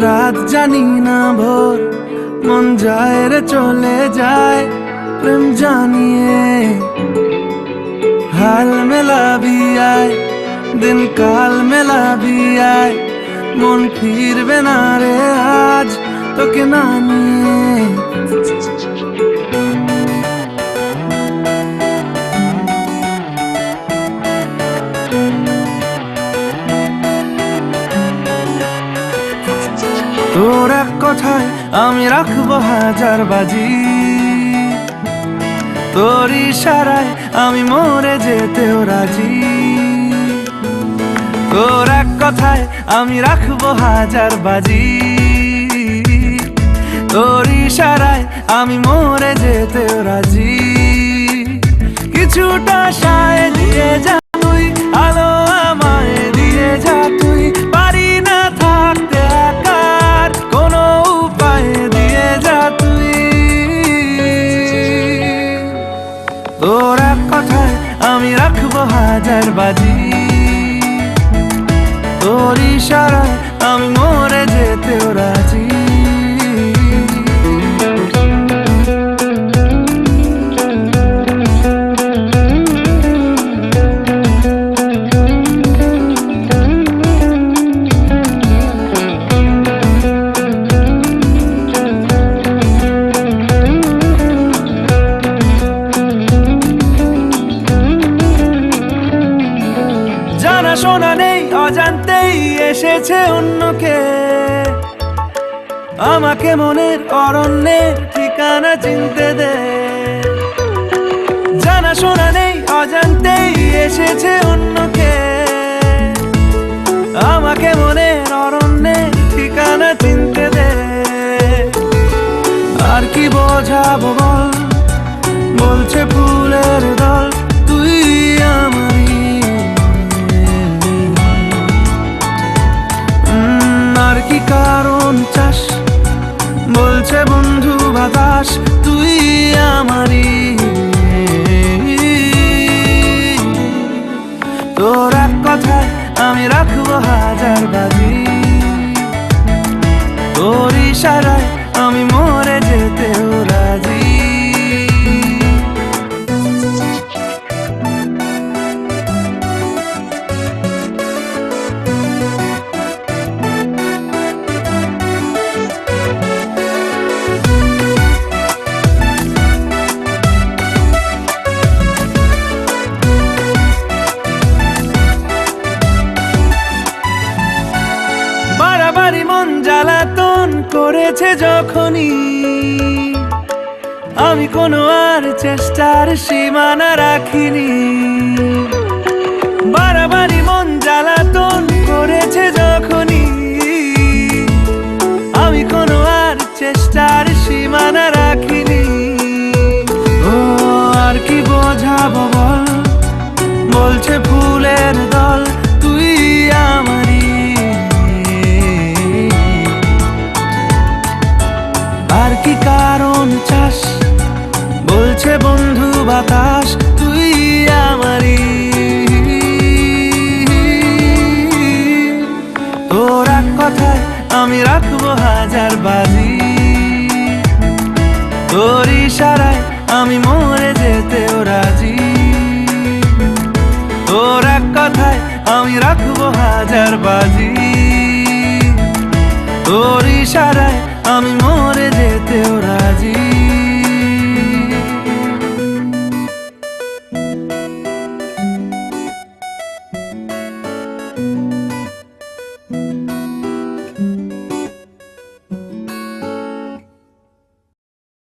রাত জানি না ভোর, মন যায় রে চলে যায় প্রেম জানিয়ে। হাল মেলাবি আয়, দিন কাল মেলাবি আয়, মন ফিরবে না রে আজ তোকে না নিয়ে। তোর এক কথায় আমি রাখবো হাজার বাজি, তোর ইশারায় আমি মরে যেতেও রাজি। তোর এক কথায় আমি রাখবো হাজার বাজি, তোর ইশারায় আমি মরে যেতেও রাজি। কিছুটা সায় দিয়ে যা তুই, আলো আমায় দিয়ে যা তুই, পারি না থাকতে একার কোনো উপায় দিয়ে যা তুই। তোর এক কথায় আমি রাখবো হাজার বাজি, তোর ইশারায় আমি মরে যেতেও রাজি। শোনা নেই অজান্তেই এসেছে অন্যকে, আমাকে মনের অরণ্যের ঠিকানা চিনতে দে। জানা শোনা নেই অজান্তেই এসেছে অন্যকে, আমাকে মনের অরণ্যের ঠিকানা চিনতে দে। আর কি বোঝাবো বল, বলছে ফুলের দল তুই আমারই। আর কি কারণ চাস, বলছে বন্ধু বাতাস তুই আমারই। তোর এক কথায় আমি রাখবো হাজার বাজি, তোর ইশারায় আমি মরে যেতেও রাজি। বাড়াবাড়ি মন জ্বালাতন করেছে যখনই, আমি কোনো আর চেষ্টার সীমানা রাখিনি। বাড়াবাড়ি মন জ্বালাতন করেছে যখনই, আমি কোনো আর চেষ্টার সীমানা রাখিনি। ও আর কি বোঝাবো বল, বলছে ফুলের দল তুই আমারই। আর কি কারণ চাস, বলছে বন্ধু বাতাস তুই আমারই। তোর এক কথায় আমি রাখবো হাজার বাজি, তোর ইশারায় আমি মরে যেতেও রাজি। তোর এক কথায় আমি রাখবো হাজার বাজি, তোর ইশারায় আমি মরে যেতেও রাজি।